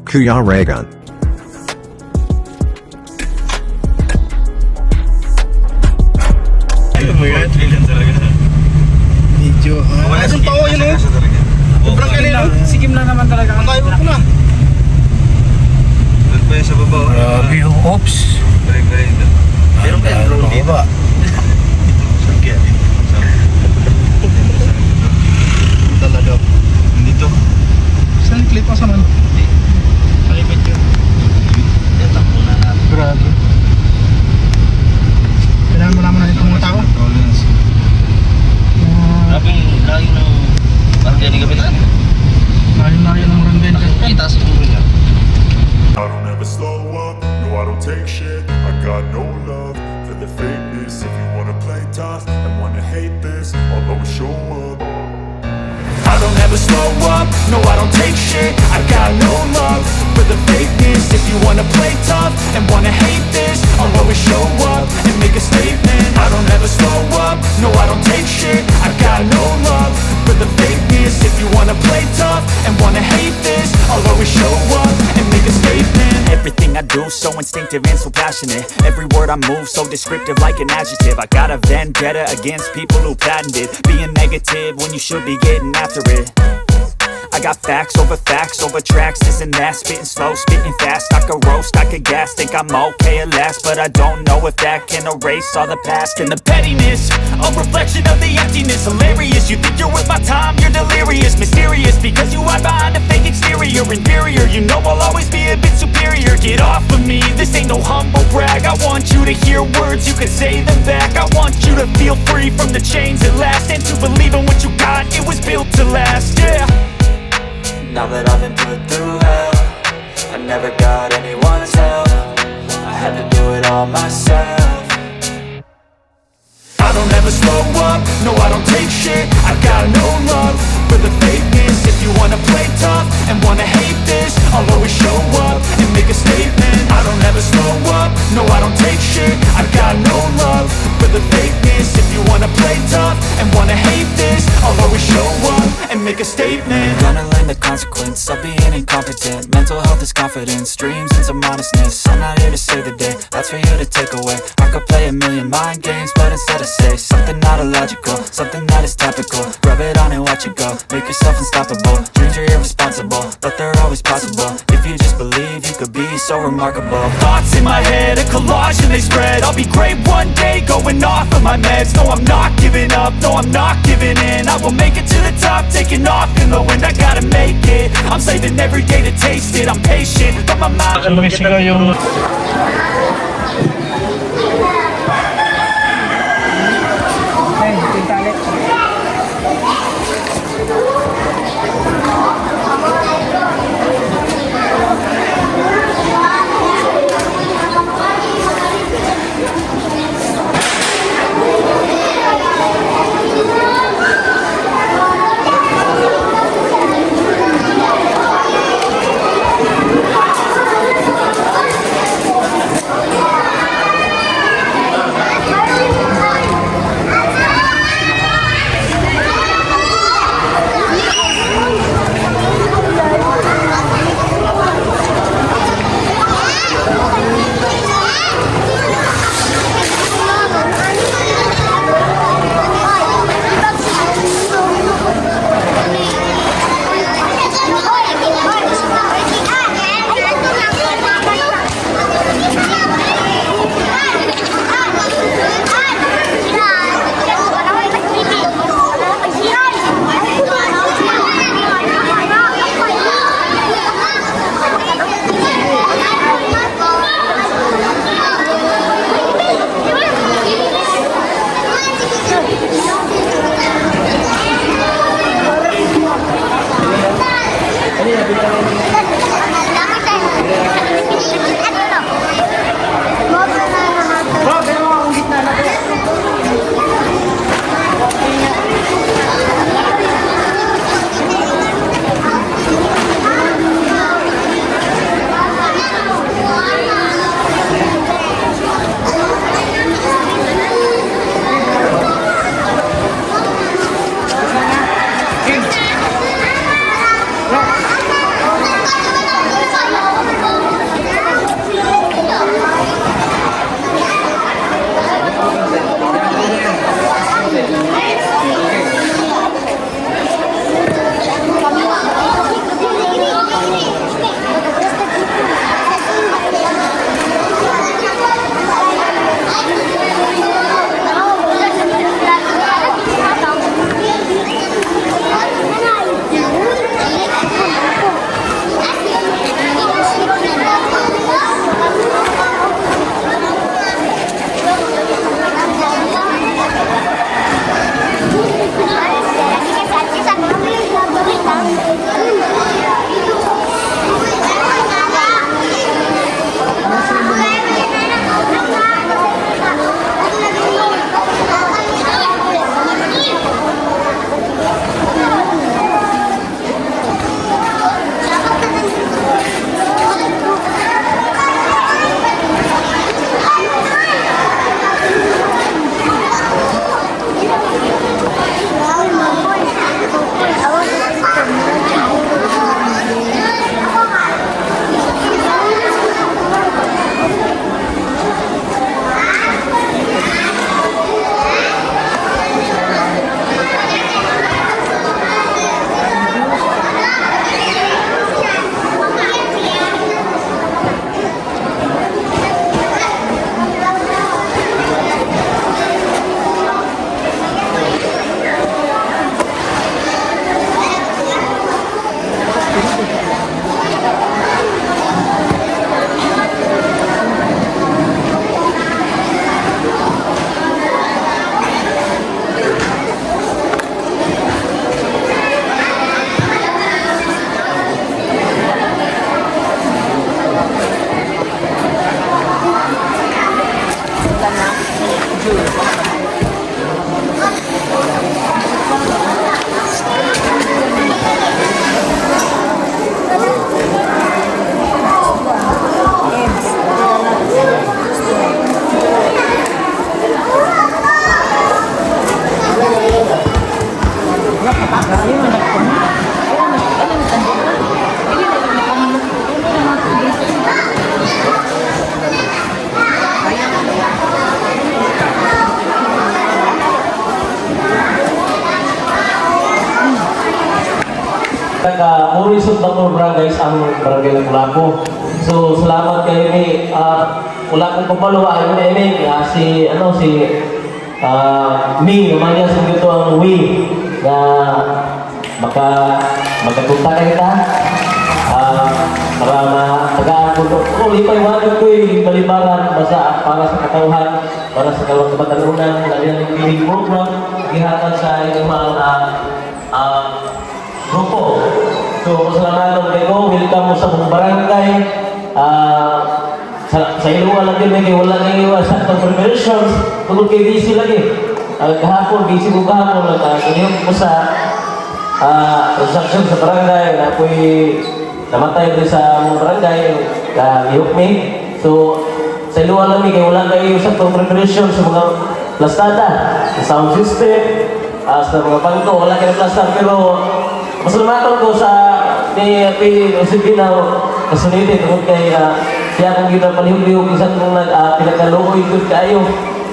Kuya Regan. Medyo, anong tao yun o? Sobrang kanina. Sikim lang naman talaga. Ang tayo ko na. Doon pa yun sa baba. Grabe yung ops. Galing-galing doon. Meron pa yung drone dito. Sakyan. Talaga. Dito. Saan yung clip asa man? Malimit yun. Yan, takbo na natin. Grabe. Kailangan mo naman na itong mga tao. Grabe yung layo ng barangay ni Kapitan. Layo-layo ng barangay na kasi. Itaas yung muro niya. I don't ever slow up, no I don't take shit. I got no love for the fakeness. If you wanna play tough and wanna hate this, I'll always show up. I don't ever slow up, no I don't take shit. I got no love for the fakeness. If you wanna play tough and wanna hate this, I'll always show up and make a statement. I don't ever slow up, no I don't take shit. I got no love for the fakeness. If you wanna play tough and wanna hate this, I'll always show up and make a statement. Everything I do so instinctive and so passionate. Every word I move so descriptive like an adjective. I got a vendetta against people who patented being negative when you should be getting after it. I got facts over tracks, this and that. Spitting slow, spitting fast. I could roast, I could gas. Think I'm okay at last, but I don't know if that can erase all the past. And the pettiness, a reflection of the emptiness. Hilarious, you think you're worth my time, you're delirious. Mysterious, because you hide behind a fake exterior. Inferior, you know I'll always be a bit superior. Get off of me, this ain't no humble brag. I want you to hear words, you can say them back. I want you to feel free from the chains at last, and to believe in what you got, it was built to last, yeah. Now that I've been put through hell, I never got anyone's help. I had to do it all myself. I don't ever slow up, no I don't take shit. I got no love for the fakeness. If you wanna play tough and wanna hate this, I'll always show up and make a statement. I don't ever slow up, no I don't take shit. I got no love for the fakeness. If you wanna play tough and wanna hate this, I'll always show up and make a statement. Gonna learn the consequence of being incompetent. Mental health is confidence, dreams and some honestness. I'm not here to save the day, that's for you to take away. I could play a million mind games, but instead I say something not illogical, something that is topical. Rub it on and watch it go, make yourself unstoppable. Dreams are irresponsible, but they're always possible. If you just believe, you could be so remarkable. Thoughts in my head, a collage and they spread. I'll be great one day, going off of my meds. No, I'm not giving up, no, I'm not giving in. I will make it to the top, taking off in the wind. I gotta make it, I'm saving every day to taste it. I'm patient, but my mind. Sumisigaw yung... Murisod na po guys ang barangay ng Kulapo. So salamat kayo ni wala kong kapalo ay na ini si Ming naman niya sa dito ang Wii na magkapunta kayo ta para matagaan ko kung lipay wala ko'y balibaran basta para sa katauhan para sa kalawang kabatanunan lagi ng feeding program gihatag sa inyong mga grupo. So, pasalamatan kayo, welcome mo sa mong barangay. Sa iluwa lang din, may wala na iwa sa conversions. Tungkol kay busy lagi. Kahapon, busy ko kahapon. Ganyan ko sa transaction sa barangay. Na ako'y namatay din sa mong barangay. Ihok me. So, sa iluwa lang din, wala na iwa sa conversions sa mga plastada. Sa sound system, sa mga bangko, wala kayo plastada. Pero, pasalamatan ko sa ni P.O.C.B. na kasunodin tungkol kay siya kong ginapalihog-lihog isang kong pinagkaluoy doon kayo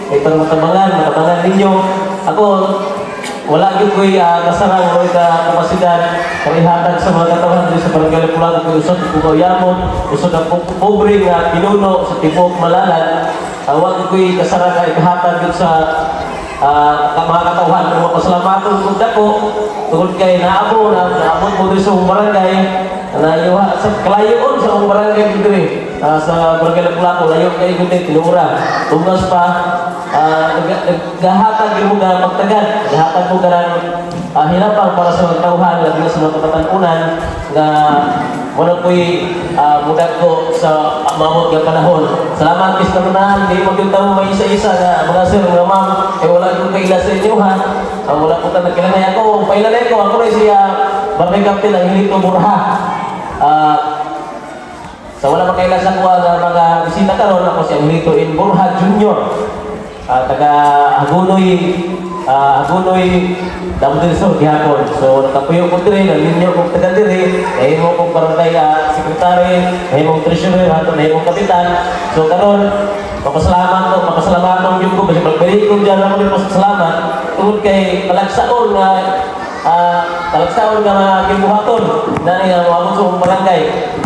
ay para matabangan ninyo. Ako, wala yun ko'y kasarang o kapasidad kalihatag sa mga katawan sa barangay Pulang kung usod ng Pugayamon, usod ng pobreng pinuno sa Tipog Malalan. Wag ko'y kasarang kahatag sa mga katauhan ng mga pasalamatan kung dako tungkol kay naabot mo din sa mong barangay na iwa sa kalayoon sa mong barangay dito sa barangay Lapu-Lapu layo kayo kundi tinura tugas pa naghahatag mo na magtagal naghahatag mo na hirapan para sa mga katauhan lagi na sa mga katatanunan na muna ko'y mudag ko sa mamot ng panahon. Salamat kis naman, hindi magkita mo may isa-isa na mga sir, mga ma'am, wala kong kaila sa inyo ha. Wala po tayo nagkilanay ako. Pailanay ko, ako rin siya barangay captain ang Hilito Burha. Sa wala makaila sa kuha ng mga bisita karon ako si Hilito in Burha Jr. Taga Hagunoy Damdil Sur gihapon. So nakapuyo ko dire ng linyo kong taga dire, nahimo kong barangay secretary, nahimo treasurer, hato nahimo kapitan. So karon mapasalamatan gyud ko basi magbalik ko diyan ako dito sa salamat tungod kay talagsaon nga gibuhaton dani nga mga sa barangay.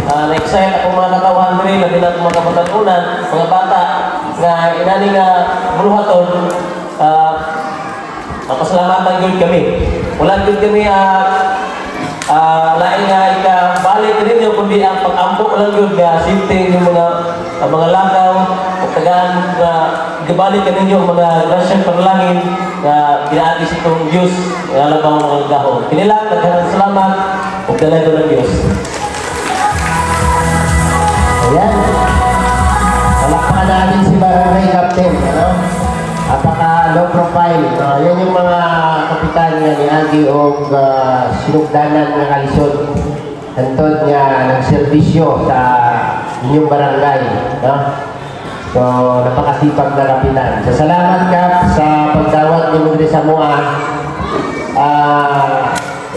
Na-excite ako mga katawhan dire labi na mga kabatanunan, mga bata nga inani nga buhaton. Pasalamatan yun kami. Wala yun kami lain nga ikabalik ninyo kundi ang pag-ampo lang yun kaya simple yung mga lakaw pagtagaan na ibalik ka ninyo mga grasyang panlangin na ginaagis itong Diyos na labang mga gaho. Kinilang, naghanang salamat Huwag dala ito ng Diyos. Ayan. Palakpakan natin si Barangay Captain. Ano? Apaka low profile. Yan yung mga kapitan nga ni Andy o sinugdanan ng kalisod. Hantod nga ng serbisyo sa inyong barangay. No? So, napakasipag na kapitan. So, salamat Kap sa pagdawat ni Mugre sa Mua.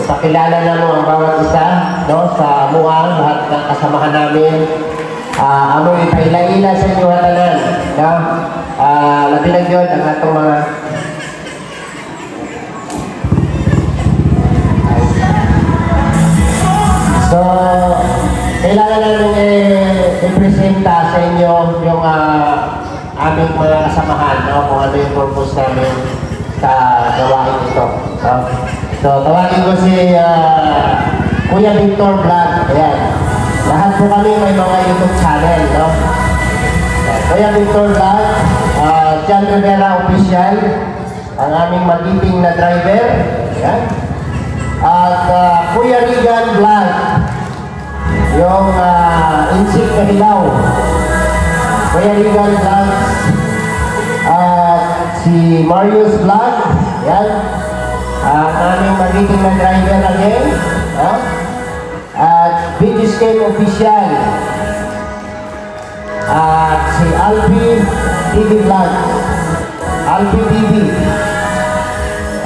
Ipakilala na mo ang bawat isa, no, sa MUA, lahat ng kasamahan namin. Amo ipaila-ila sa inyo hatanan, no? Labi lang yun ang atong mga so, kailangan namin i-presenta sa inyo yung aming mga kasamahan, no? Kung ano yung purpose namin sa gawain ito. So, tawagin ko si Kuya Victor Vlog. Ayan. Lahat po kami may mga YouTube channel, no? Ayan. Kuya Victor Vlog, John Rivera Official, ang aming magiging na driver. Ayan. At Kuya Regan Vlog, yung insik na hilaw. Kuya Regan Vlog, at si Marius Vlog. Ayan. Ang aming magiging na driver again. At Bigiscale Official. At si Alpi TV Vlog. Alpi TV.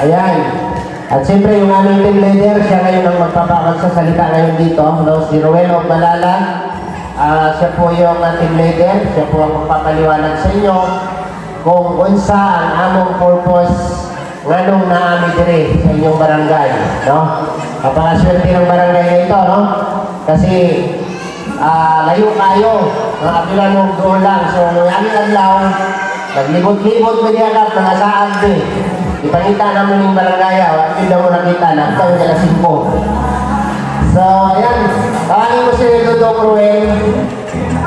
Ayan. At siyempre yung aming team leader, siya ngayon ang magpapakal sa salita ngayon dito. No? Si Ruel of Malala. Siya po yung team leader. Siya po ang magpapaliwanag sa inyo kung unsa ang among purpose nganong naami dire sa inyong barangay, no? Napakaswerte ng barangay na ito, no? Kasi layo kayo, nakabilan mong doon lang. So, yung adlaw, naglibot-libot mo niya lang, mga saan din. Ipangita namin yung barangay, hindi daw mo nakita na, ito yung alas 5. So, ayan, tawagin mo si Dudong Ruel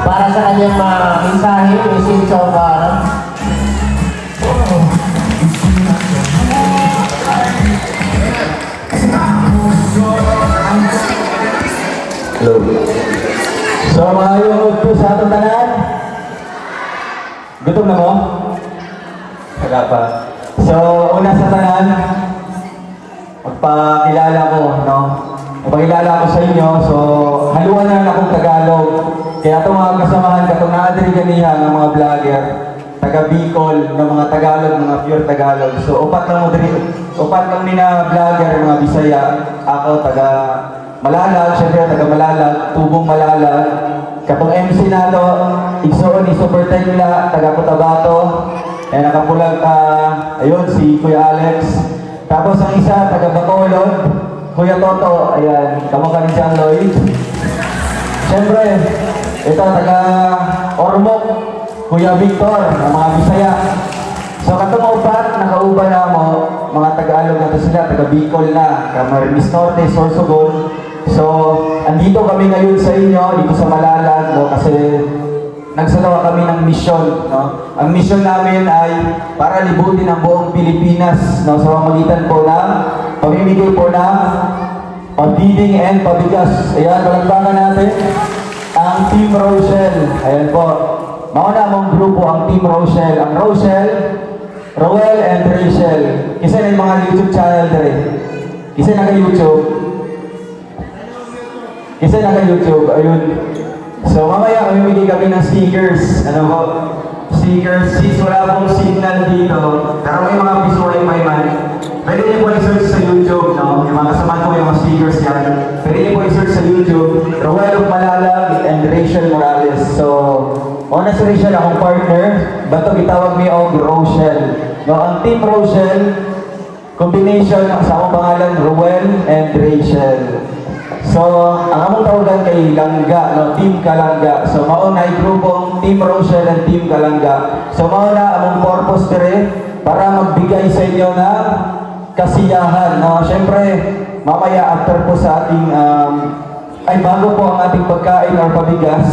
para sa kanyang mga mensahe, message of Hello. So, maayong po sa atong tanan. Gutom na mo? Wala pa. So, una sa tanan, magpakilala ko, no? Magpakilala ko sa inyo. So, haluan na akong Tagalog. Kaya itong mga kasamahan ka, itong naadiri ganiha ng mga vlogger, taga Bicol, ng mga Tagalog, mga pure Tagalog. So, upat lang nina vlogger, mga Bisaya. Ako, taga Malalag, syempre taga Malalag, Tubong Malalag. Kapag MC na to, igsoon ni Super Tengla, taga Cotabato. Eh, nakapulag ayun, si Kuya Alex. Tapos ang isa, taga Bacolod, Kuya Toto, ayan, kamukha ni John Lloyd. Syempre, ito taga Ormoc, Kuya Victor, ng mga Bisaya. So katong upat, nakauban na mo, mga Tagalog na to sila, taga Bicol na, Camarines Norte, Sorsogon. So, andito kami ngayon sa inyo, dito sa Malalag, no, kasi nagsalawa kami ng misyon, no. Ang misyon namin ay para libutin ang buong Pilipinas, no, sa pamamagitan po ng pamimigay po ng pambiding and pabigas. Ayan, palagpakan natin ang Team Rochelle. Ayan po. Mauna mong grupo ang Team Rochelle. Ang Rochelle, Roel and Rachel. Kasi na yung mga YouTube channel dere. Kasi naka-YouTube. Kasi naka-YouTube. Ayun. So mamaya mamimigay kami ng stickers. Ano po? Stickers. Since wala pong signal dito, pero may mga visual may man. Pwede niyo po i-search sa YouTube, no? Yung mga kasama ko yung mga stickers yan. Pwede niyo po i-search sa YouTube. Roel of Malalag and Rachel Morales. So, una si Rachel akong partner. Bato itawag niyo og Rochelle. No, ang Team Rochelle, combination sa akong pangalan, Roel and Rachel. So, ang among tawagan kay Langga, no, Team Kalangga. So, mauna ay grupong Team Rochelle and Team Kalangga. So, mauna among purpose dire para magbigay sa inyo ng kasiyahan, no. Siyempre, mamaya after po sa ating ay bago po ang ating pagkain or pabigas,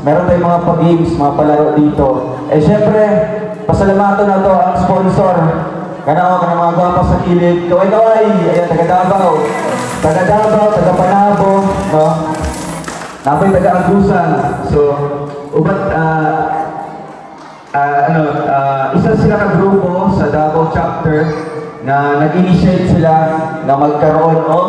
meron tayong mga pag-games, mga palaro dito. Eh, siyempre, pasalamatan na to ang sponsor kanang mga gwapa sa kilid. Kaway-kaway, ayan, taga Davao, taga Panabo, no? Napay taga Agusan. So, ubat, isa sila ka grupo sa Davao chapter na nag-initiate sila na magkaroon ng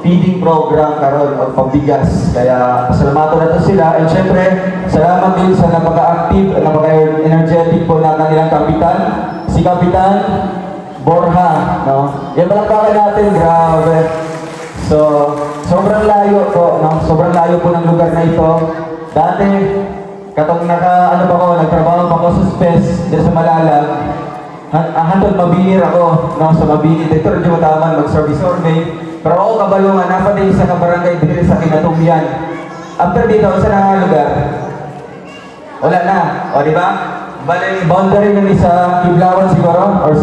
feeding program karon o pambigas. Kaya pasalamatan na to sila. And syempre, salamat din sa napaka-active, napaka-energetic po na kanilang kapitan, si Kapitan Borja, no? Yan palakpakan natin, grabe. So, sobrang layo po, no? Sobrang layo po ng lugar na ito. Dati, katong nagtrabaho pa ako sa SPES, dito sa Malalag, hantod mabinir ako, no? Sa mabinir, dito rin yung mataman, mag-survey. Pero ako kabalungan, napaday sa kabarangay dito sa Kinatungyan. After dito, sa nga lugar, wala na, o di ba? Bale, boundary na sa Kiblawan siguro, or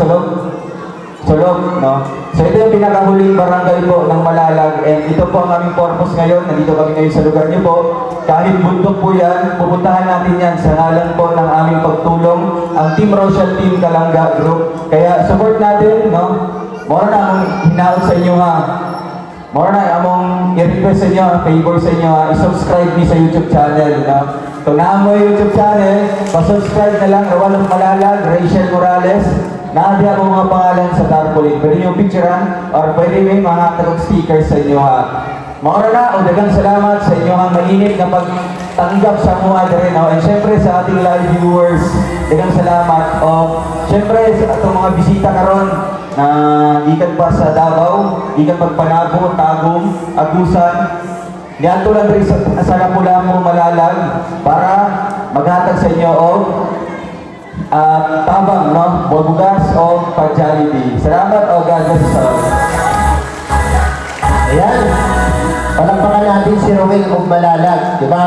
Sulog, no? So ito yung pinakahuling barangay po ng Malalag, and ito po ang aming purpose ngayon. Nandito kami ngayon sa lugar niyo po. Kahit bundok po yan, pupuntahan natin yan sa ngalan po ng aming pagtulong, ang Team Rochelle Team Kalangga Group. Kaya support natin, no? Mora na among hinaot sa inyo ha. Mora na among i-request sa inyo, favor sa inyo ha. I-subscribe niyo sa YouTube channel, no? Kung naamo yung YouTube channel, pa-subscribe na lang, Rawal of Malalag, Rachel Morales. Naadi ako mga pangalan sa tarpaulin. Pwede nyo picturean or pwede may mga tagong stickers sa inyo ha. Maura na o dagang salamat sa inyo ang mainit na pagtanggap sa mga rin. No? And syempre sa ating live viewers, dagang salamat. O syempre sa itong mga bisita karon na gikan pa sa Davao, gikan pagpanabo, Tagum, Agusan. Diyan lang rin sa Lapu-Lapu, Malalag para maghatag sa inyo o tabang, no? Bugas o pag-Jollibee. Salamat o God bless us. Ayan. Palakpakan natin si Rowel of Malalag, di ba?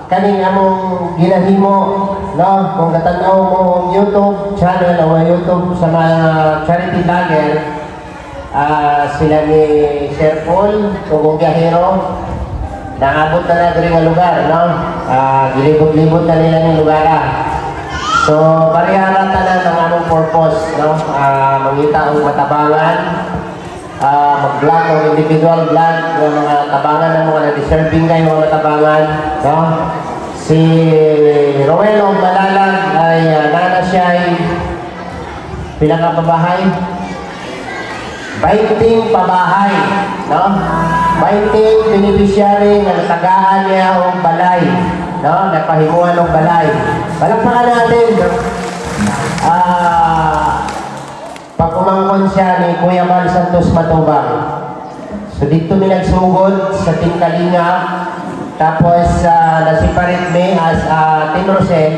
Kaning among ginahimo, no? Kung natanaw mo ang YouTube channel o YouTube sa mga charity vlogger, sila ni Sir Paul, Tugong Gahero, naabot na na rin ang lugar, no? Gilibot-libot na nila ng lugar. So, parehara tanan ng among purpose, no? Mangita ang matabangan, mag-vlog o individual vlog ng mga tabangan ng mga na-deserving kayo mga matabangan, no? Si Rowel of Malalag ay nana siya ay pinakapabahay. Baiting pabahay, no? Baiting beneficiary na natagaan niya ang balay, no? Napahimuan ng balay. Palakpakan natin, no? Pag umangkon siya ni Kuya Mal Santos Matubang. So dito mi nagsugod sa Team Kalinga. Tapos nasiparit mi as Team Rosel.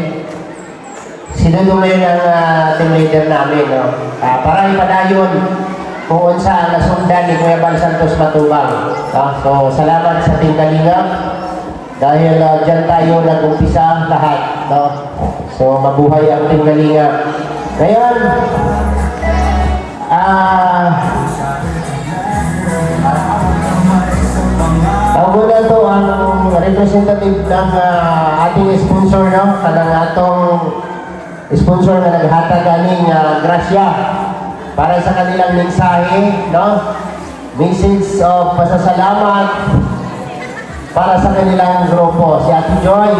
Sinunod ngayon ang team leader namin, no? Para ipadayon kung saan nasundan ni Kuya Bal Santos Matubang. So, salamat sa Team Kalinga dahil dyan tayo nag-umpisa lahat. No? So, mabuhay ang Team Kalinga. Ngayon, ako na ito ang representative ng ating sponsor, no? Kanang atong sponsor na naghatag ganing grasya para sa kanilang mensahe, no? Message of pasasalamat para sa kanilang grupo. Si Ate Joy.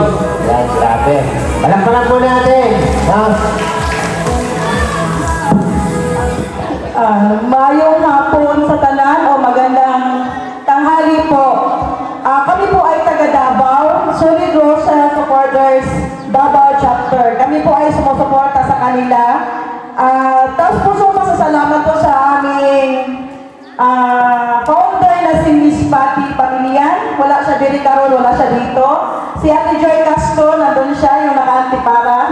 Yan, grabe. Palakpakan po natin, no? Mayong hapon sa tanan o magandang tanghali po. Kami po ay taga Davao, Solid Rochelle Supporters Davao Chapter. Kami po ay sumusuporta sa kanila. Tapos puso pasasalamat po sa aming founder na si Miss Patty Pamilian. Wala siya diri karon, wala siya dito. Si Ate Joy Castro, nandun siya, yung naka-antipara,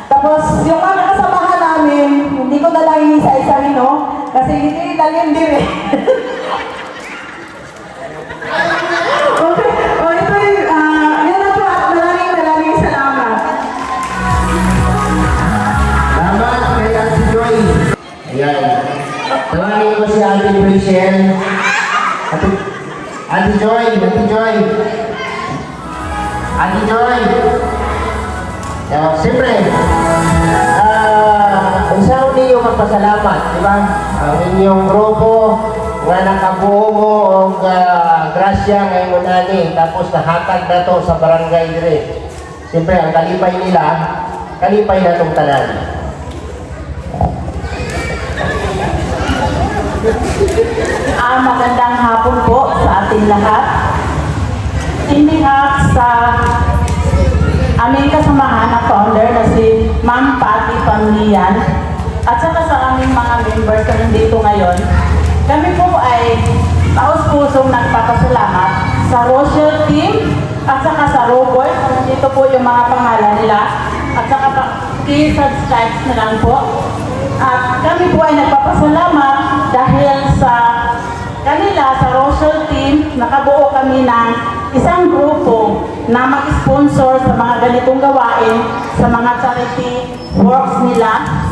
Tapos yung mga nakasamahan namin, hindi ko na lang isa-isahin, no? Kasi hindi Italian din eh. Okay, ito yun na po at maraming salamat. Salamat kay Ate Joy. Ayan. Tawagin ko si Ate Rachel. Ate Joy. Siyempre, magpasalamat, di ba? Ang inyong grupo nga nakabuo mo og grasya ngayon ani tapos nahatag na to sa barangay dire. Siyempre ang kalipay nila, kalipay na tong tanan. Magandang hapon po sa ating lahat. In behalf sa aming kasamahan na founder na si Ma'am Patty Panglian at saka sa aming mga members na nandito ngayon, kami po ay taos-pusong nagpapasalamat sa Rochelle team at saka sa Robot. Dito po yung mga pangalan nila at saka i-subscribe na lang po. At kami po ay nagpapasalamat dahil sa kanila, sa Rochelle team, nakabuo kami ng isang grupo na mag-sponsor sa mga ganitong gawain sa mga charity works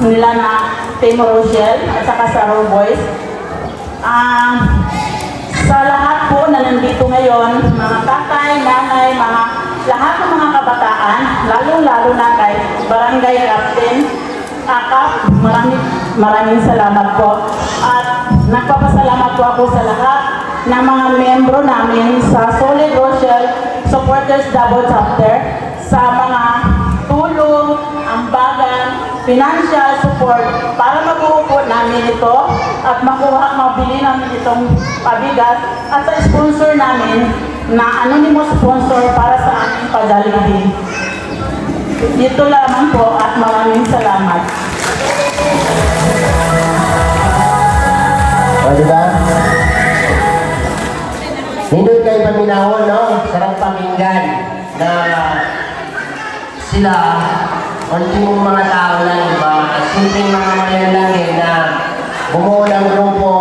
nila na Team Rochelle at saka sa Raw Boys. Sa lahat po na nandito ngayon, mga tatay, nanay, lahat ng mga kabataan, lalong-lalo na kay Barangay Captain Akap, maraming salamat po. At nagpapasalamat po ako sa lahat ng mga membro namin sa Solid Rochelle Supporters Davao Chapter sa mga tulong, ambagan, financial support para mabuo po namin ito at mabili namin itong pabigat at sa sponsor namin na anonymous sponsor para sa aming padaligdig. Dito lamang po at maraming salamat. Diba? Hindi kayo paminahon, no? Sarap pakinggan na sila, konting mga tao lang, diba? Simpleng mga mayalangan na bumuo ng grupo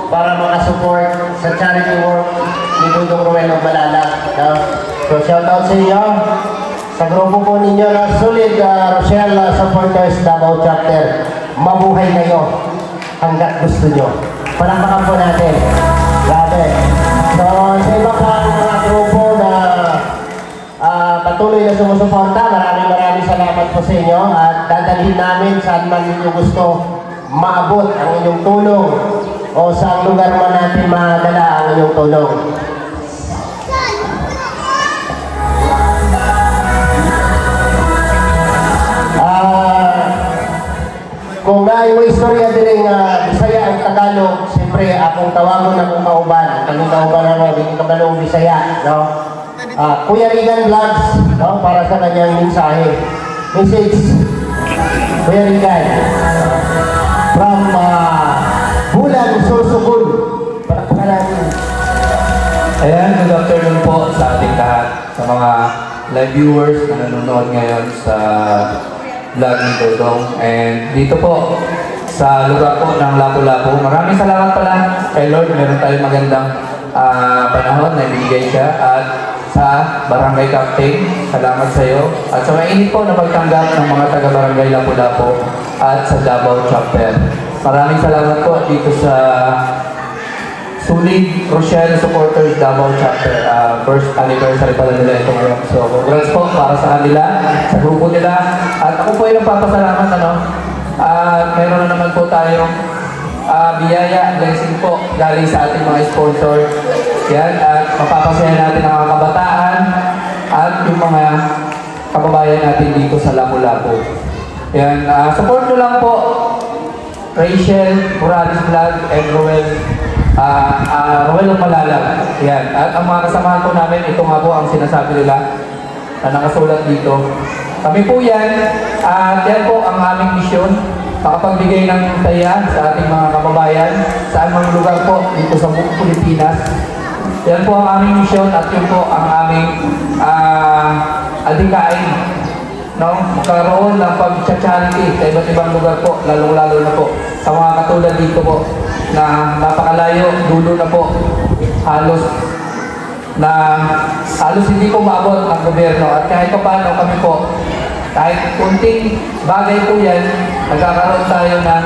para makasupport sa charity work ni Dudong Ruel of Malalag. No? So, shout out sa inyo. Sa grupo po ninyo na Solid Rochelle Supporters Davao Chapter. Mabuhay kayo hanggat gusto nyo. Palakpakan po natin. Grabe. So, sa iba pang mga grupo na patuloy na sumusuporta, maraming salamat po sa inyo at dadalhin namin saan man ninyo gusto maabot ang inyong tulong o sa lugar man natin madala ang inyong tulong. Kung naay mo istorya din Bisaya ang Tagalog, siyempre akong tawagon ng kauban. Ang kauban na ng Tagalog Bisaya, no? Kuya Rigan Vlogs, no? Para sa kanyang mensahe. Message. Kuya Rigan. From Bulan Sursugul. Palakpakan natin. Ayan, good afternoon po sa ating lahat, sa mga live viewers na nanonood ngayon sa vlog ni Dodong. And dito po sa lugar po ng Lapu-Lapu, maraming salamat pala kay Lord. Meron tayong magandang panahon na ibigay siya at sa Barangay Captain, salamat sa iyo at sa mainit po na pagtanggap ng mga taga-Barangay Lapu-Lapu at sa Davao Chapter. Maraming salamat po dito sa Solid Rochelle Supporters Davao Chapter. First anniversary pala nila ito ngayon. So, congrats po para sa kanila, sa grupo nila. At ako po ay nagpapasalamat, meron na naman po tayong biyaya, blessing po galing sa ating mga sponsor. Yan, at mapapasaya natin ang mga kabataan at yung mga kababayan natin dito sa Lapu-Lapu. Yan, support nyo lang po Rachel, Morales Vlog, and Roel of Malalag. Yan. At ang mga kasamahan po namin, ito nga po ang sinasabi nila na nakasulat dito. Kami po yan, at yan po ang aming misyon, makapagbigay ng saya sa ating mga kababayan, sa aming lugar po dito sa buong Pilipinas. Yan po ang aming misyon at yun po ang aming adhikain. No? Magkaroon ng pag-charity sa iba't ibang lugar po, lalong-lalo na po sa mga katulad dito po na napakalayo, dulo na po, halos hindi po maabot ng gobyerno. At kahit pa paano kami po, kahit kunting bagay po yan, nagkakaroon tayo ng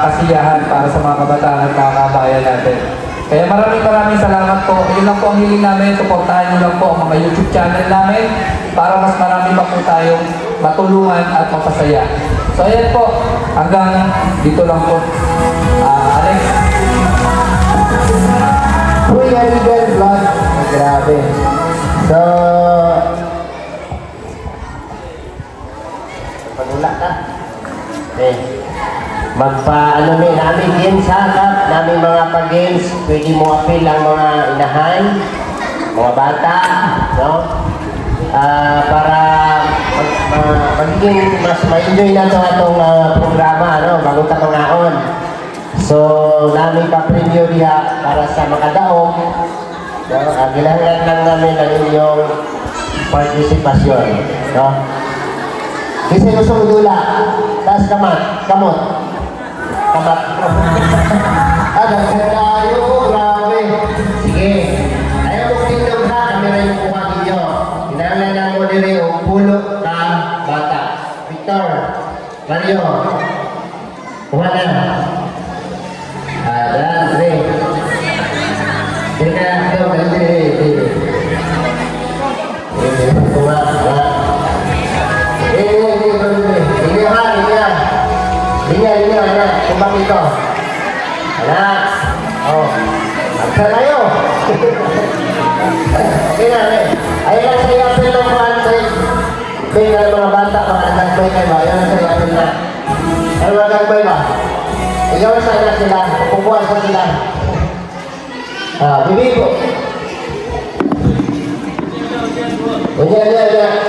kasiyahan para sa mga kabataan at mga kabayan natin. Kaya maraming salamat po. Yun lang po ang hiling namin. Suportahan nyo lang po ang mga YouTube channel namin para mas marami pa po tayong matulungan at mapasaya. So ayan po, Hanggang dito lang po. Alex. Kuya Eagle Vlog. Grabe. So, pagula ka. Okay. Magpa-ano namin games ha, Kap. Namin mga pag-games. Pwede mo appeal ang mga inahan, mga bata, no? Para magiging mas ma-enjoy na ito itong programa, no? Bago ta mangaon. So, namin pa-preview diha para sa makadaog. No? Kailangan lang namin ang inyong partisipasyon, no? Kasi gusto dula, taas kamot. Daghan tayo, grabe. Sige. Ayaw mo tindog ha, kamera yung kuha ninyo. Kinahanglan na mo nila yung pulo na bata. Victor, Mario, kuha na. Dan, Dre. Dre ka, ito, Dre. Kuha. Linya, anak. Kumbang ito. Anak. Oh. Magsa kayo. Okay na, ayun lang sa yapin ng kuhan. Kaya nga mga bata, mga nagbay kayo ba? Ayun lang sa yapin na. Ano mga nagbay ba? Ikaw sa anak sila. Pupuan sa sila. Bibi ko.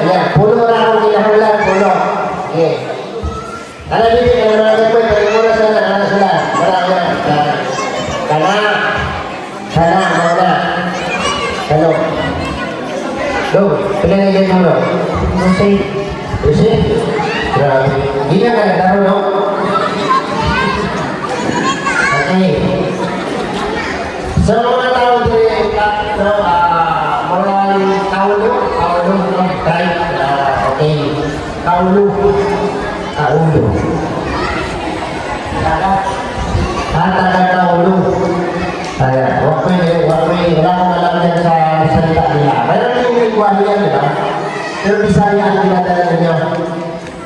Yan. Pulo na akong ginahanglan. Pulo. Okay. Ano bibi, ano mga nagbay, kaya muna sana, ano sila? Marami na. Kana, mana? Ano? Do, pila na dyan mo, Lucy? Grabe. Hindi na nagdaro, no? Okay. So, mga tao din, no, mga kaulo, no? Try, okay. Kaulo. Tagal kaulo. Huwag wala akong alam dyan sa salita nila. Mayroon yung lingwahe yan, di ba? Pero Bisaya ang dinadala ninyo.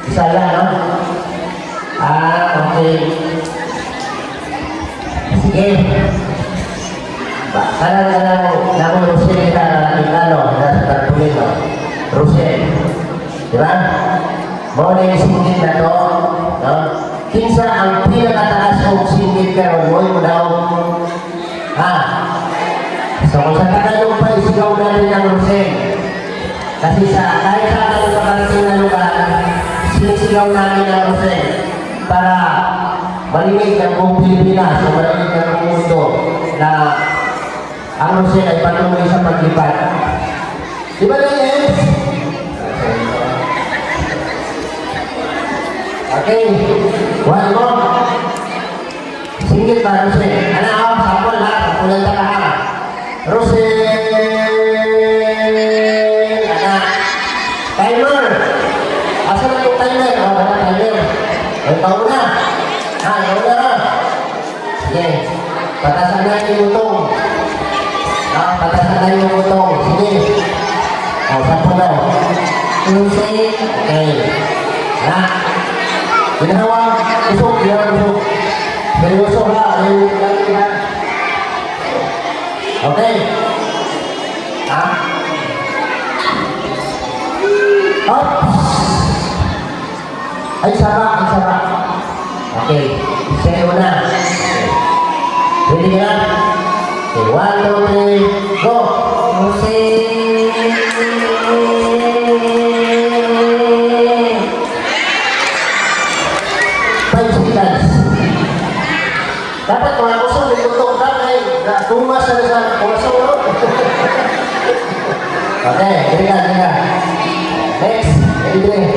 Bisaya, no? Okay. Sige. Namo Rosel kita Italo, nasa Tarpulino. Rosel. Di ba? Mau na yung singgit na to, no? Kinsa ang pinakataas kong singgit karon mo daw. So kung sa tagalog pa, isigaw na rin ang Rosel. Kasi kahit sa ating makarating na lugar, sinisigaw namin ang Rosel para marinig ang buong Pilipinas o marinig ang buong mundo na ang Rosel ay patuloy sa paglipat. Di ba na yun? Okay, one more. Singgit ba, Rosel? Sapol ha, sapulan ka ha. Rosel! Timer! Asa na yung timer? Wala timer. Ikaw na. Ikaw na ha. Sige. Patasan na yung butong. Patasan na yung butong. Sige. Sapol na. Rosel. Okay. Ginawa. Usok. Seryoso ha. Okay. Ay, sarap. Okay. Sige mo na. Ready ka na? Okay, 1, 2, 3, go! Dapat mga kusog, may tutong damay. Tumas na sa kumasong, no? Okay, ganyan. Next, Adrian.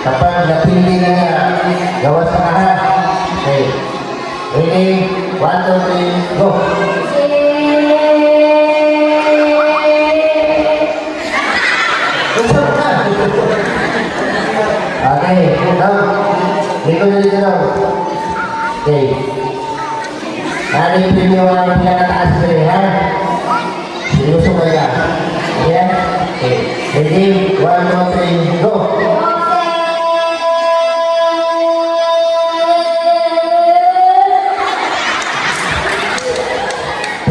Kapag napili na niya, gawa sa kahat. Okay. Ready? 1, 2, 3, go! Okay, now, dito daw. Okay. Ano yung preview ang pinakataas ko rin, ha? Sinuso ka ka. Yeah? Okay. Ready? 1, 2, 3, go!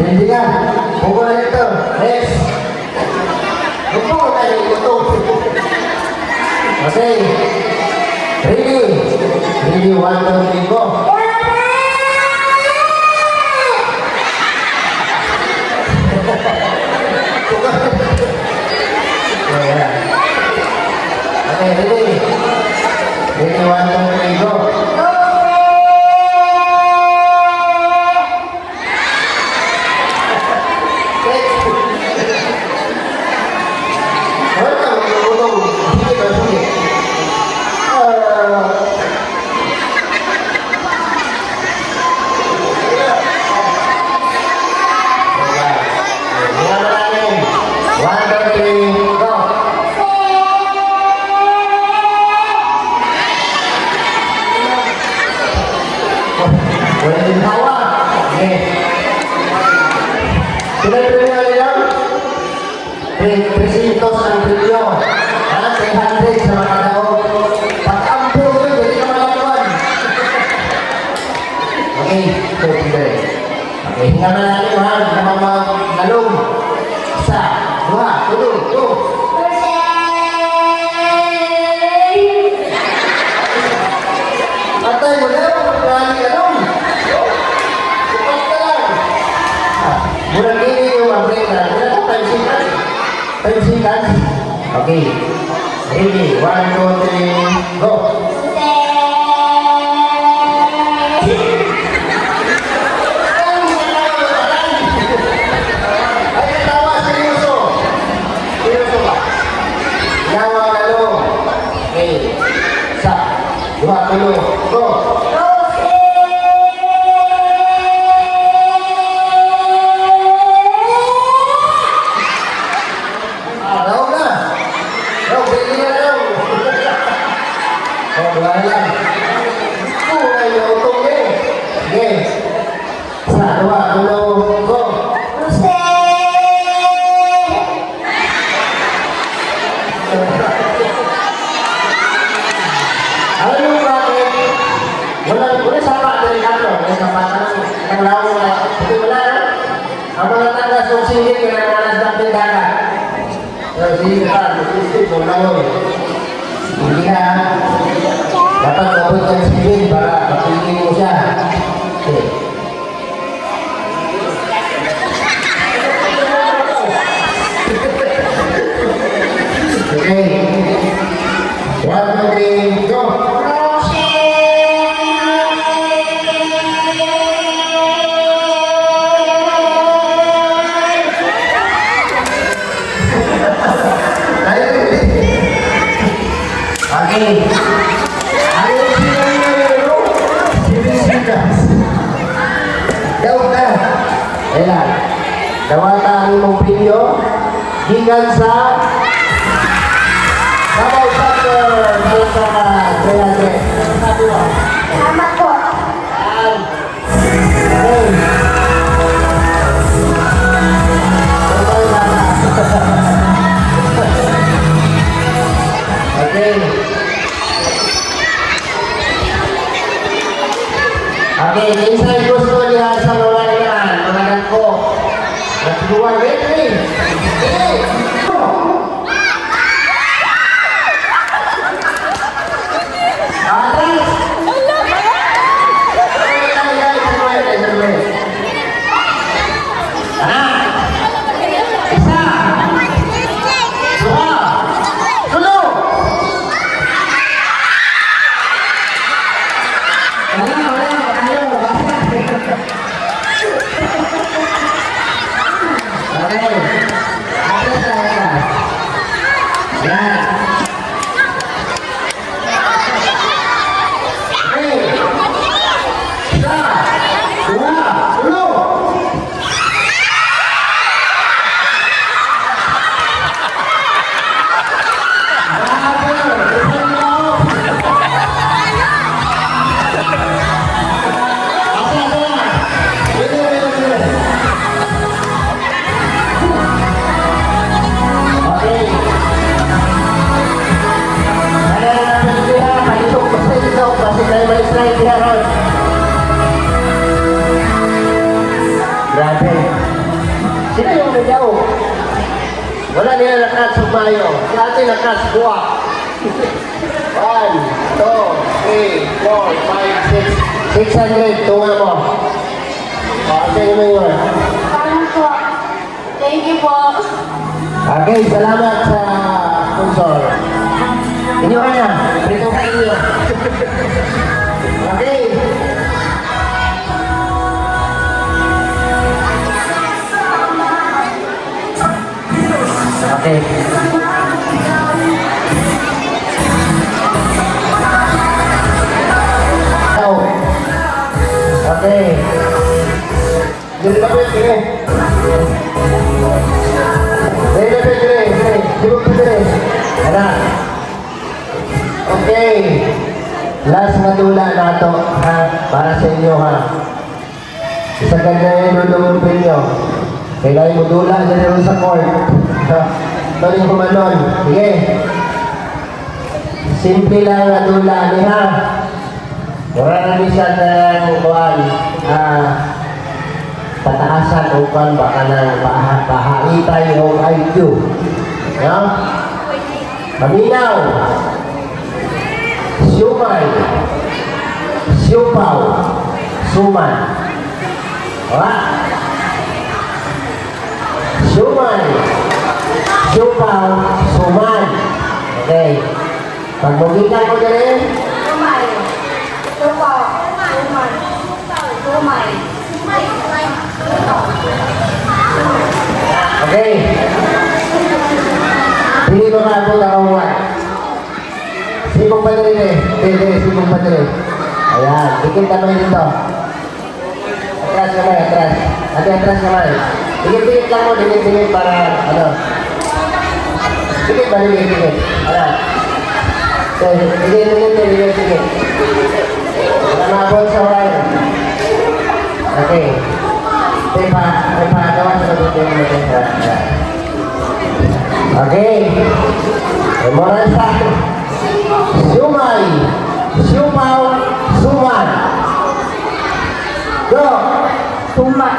Ready ka? Buko na ito. Next. Buko na ito. Okay. Ready? Ready, 1, 2, 3, go. Okay, ready? Ready, 1, 2, 3, go. Presintos ang video. 300 sa mga tao. Pag-ampo ko, hindi ka malakuan. Okay, so today. Okay, hinga na natin ha. Hindi naman maglalong. Isa, dua, tulog, go. Patay mo na, maraming galong. Supat ka lang. Murang gini yung upgrade na. Murang 5 seconds. 5 seconds. Okay. Ready. 1, 2, 3, go. Ay, tawa, seryoso. Seryoso ba? Yawa ka lo. Okay. Isa, dua, tulog, go. Ang mga taga-suksingin ka na nasdaq ng dagat. Sige ka, susisip mo lang yun. Hindi ka. Dapat kapag kang singin para kapilin mo siya. Okay. Okay. 1, 2, 3, go! Okay. Ayun sila yung sinis-sinas. Daw ka. Ayan. Dawata ang imong video. Gikan sa Davao Chapter. Salamat. Salamat po. Okay. Okay. Okay, inside gusto niya sa mga yan, mga nagko. Nagluwan, wait. Okay. Sino yung umiyaw? Wala nila lakas sumayo. Dati lakas buwak. 1, 2, 3, 4, 5, 6. 600. Tunga mo. Sige mo yun. Paano po? Thank you po. Okay, salamat sa sponsor. Inyo ka na. Prito ka inyo. Okay. Okay. Okay. Jadi apa yang ini? Okay. Last na dula na to, ha? Para sa inyo, ha? Isa ganda yung lulungupin nyo. Kailangan mo dula dyan rin sa court. Ito yung kumanon. Sige. Simple lang na dula ni, ha? Mura na siya ng kuwan. Pataasan o kuwan baka na pahaitay yung IQ. No? Maminaw. Siumay. Siupaw. Suman. Wala? Siumay. Siupaw. Suman. Okay. Pag magitan ko na rin. Sumay. Supaw. Sumay. Sumay. Okay. Hindi mo maabot ang kawan. Sibong pa rin eh. Pwede, sibong pa rin. Ayan. Dikit kamay dito. Atras kamay, atras. Ate, atras kamay. Dikit-dikit lang mo, dikit-dikit para, ano. Dikit ba, dikit-dikit. Ayan. Dikit-dikit. Para maabot sa wire. Okay. Gawa sa mabuti ng mga. Okay. Moral sa Sumay, Siupaw, Suman. Go! Tuma.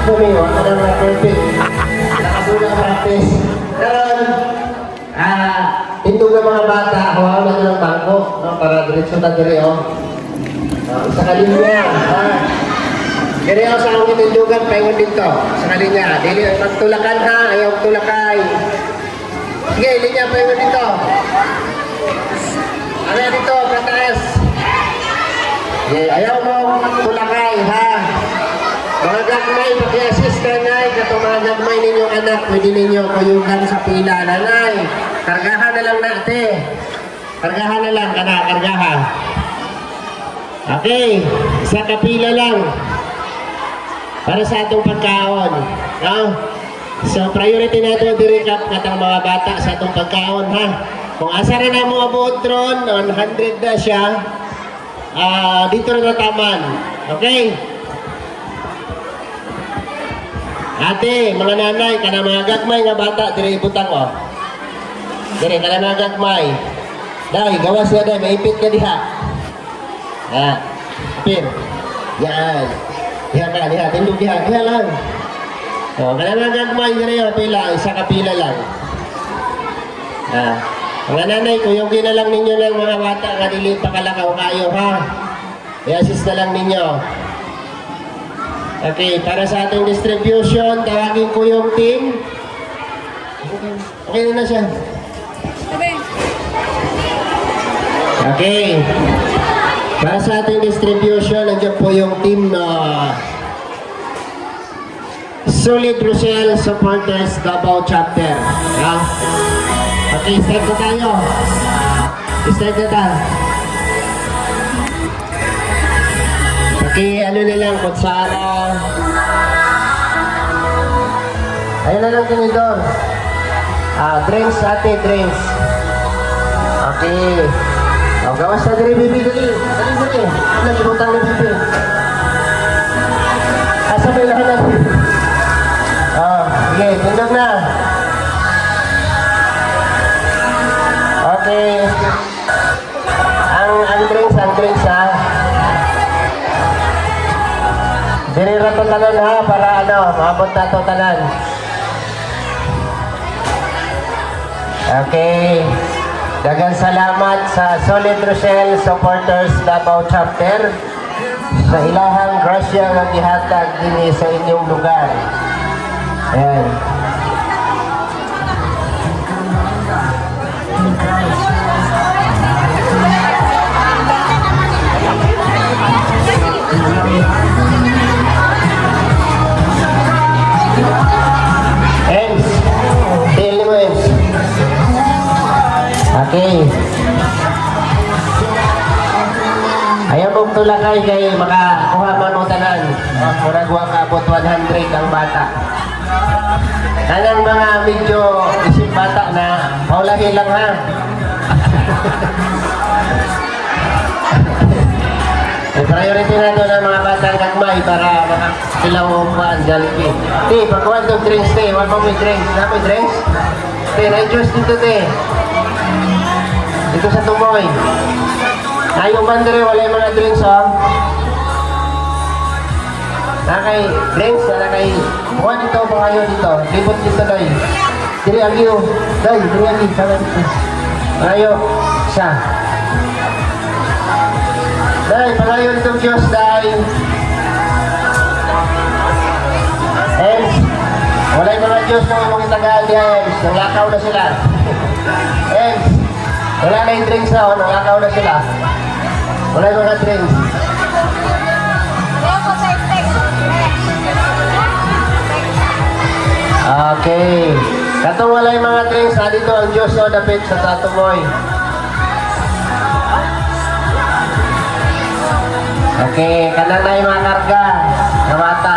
kami, huwag ka naman perfect. Nakasulang practice. Karon, tindog ng mga bata, hawakan na ng bangko, no, para diretso na dire, oh. Sa kalinya, dire ako sa akong itindugan, paingon dito, sa kalinya. Dili, magtulakan ha, ayaw tulakay. Sige, linya, paingon dito. Ano dito, pataas. Ayaw mo tulakay, ha. Mga gagmay, pag-i-assist ka, nay. Katong mga gagmay ninyong anak, pwede ninyo kuyugan sa pila. Nanay, kargahan na lang natin. Kargahan na lang, kargahan. Okay, isa kapila lang. Para sa atong pagkaon. No? So, priority natin i-recap katang mga bata sa atong pagkaon, ha. Kung asa rin na mga buot ron, 100 na siya, dito na nataman. Okay? Ate, mga nanay, kana mga gagmay nga bata, dire ibutang o. Dire, kana mga gagmay. Dahil, gawas na dahil, maipit ka diha. Pin. Yan. Diha ka, diha. Tindog diha. Diha lang. O, kana mga gagmay, dire o, pila. Isa kapila lang. Mga nanay, kuyogin na lang ninyo lang mga bata nga dili pa kalakaw kayo, ha? I-assist na lang ninyo. Okay, para sa ating distribution, tawagin ko yung team. Okay na siya. Okay. Para sa ating distribution, nandiyan po yung team na Solid Rochelle Supporters Davao Chapter. Ha? Okay, start na tayo. Start na tayo. Okay, ano na lang, kutsara. Ayun na lang tinidor. Drinks ate, drinks. Okay. Gawas na diri, bibi, dali. Dali. Ano, ibutang ni bibi. Asa may lahat na. Okay, tindog na. Okay. Ang drinks ha. Dirira to tanan ha, para ano, maabot na to tanan. Okay. Daghang salamat sa Solid Rochelle Supporters Davao Chapter sa ilahang grasya nga gihatag dinhi sa inyong lugar. Ayan. Ems, tail mo Ems. Okay. Ayaw mong tulakay kay makakuha manutanan. Murag wa kaabot 100 ang bata. Kanang mga medyo isip bata na paulahin lang ha. Priority na doon ang mga batang gagmay para makakilaw o kuhaan, Jollibee. Te, pagkuhan itong drinks, te. Huwag mo may drinks. Na may drinks? Te, na-juice dito, te. Dito sa tumoy. Ayaw bandere, wala yung mga drinks, oh. Nakay drinks, nakay kuhan dito, mga yun dito. Libot dito, doy. Diri agyo. Doy, diri agyo. Sana dito. Ayaw. Siya. Dahil, palayon itong Diyos dahil Ems, wala yung mga Diyos na mga tagaan niya, Ems. Nanglakaw na sila. Ems, wala na yung drinks na, nanglakaw na sila. Wala yung mga drinks. Okay. Katong wala yung mga drinks, dito ang Diyos o dapit sa tatumoy. Okay, kanang na yung mga karga na bata.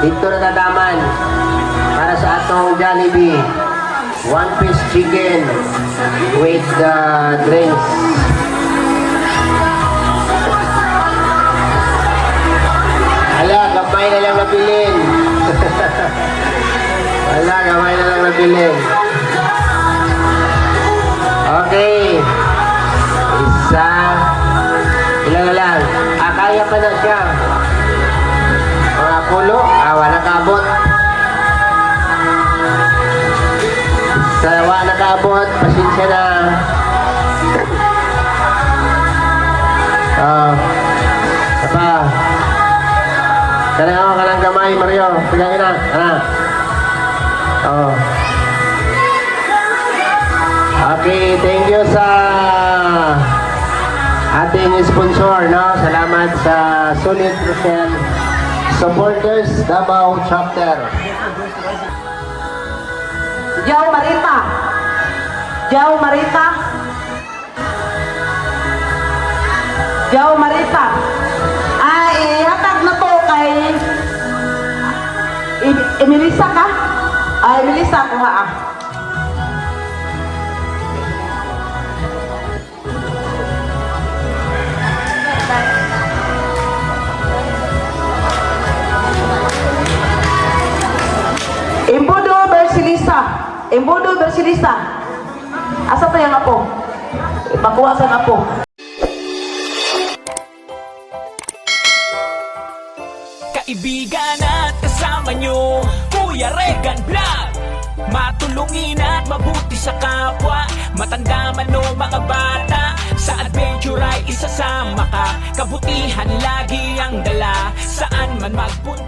dito na tataman para sa atong Jollibee. One-piece chicken with the drinks. Ala, gamay na lang nabilin. Ala, gamay na lang nabilin. Okay. Isa. Ilan na lang. Kaya pa na siya. Mga pulo. Wala kaabot. Isa, wala kaabot. Pasensya na. Apa? Kaya ako ka ng gamay, Mario. Pagkain na. Okay, thank you sa ating sponsor, no? Salamat sa Solid Rochelle Supporters Davao Chapter. Joe Marita. Joe Marita. Joe Marita. Ihatag na to kay Melissa ka? Melissa ko ha. Embudo Bersilisa. Asa pa yung apo? Ipakuwasan apo. Kaibigan at kasama nyo, Kuya Regan Vlog. Matulungin at mabuti sa kapwa, matanda man o mga bata. Sa adventure ay isasama ka, kabutihan lagi ang dala. Saan man magpunta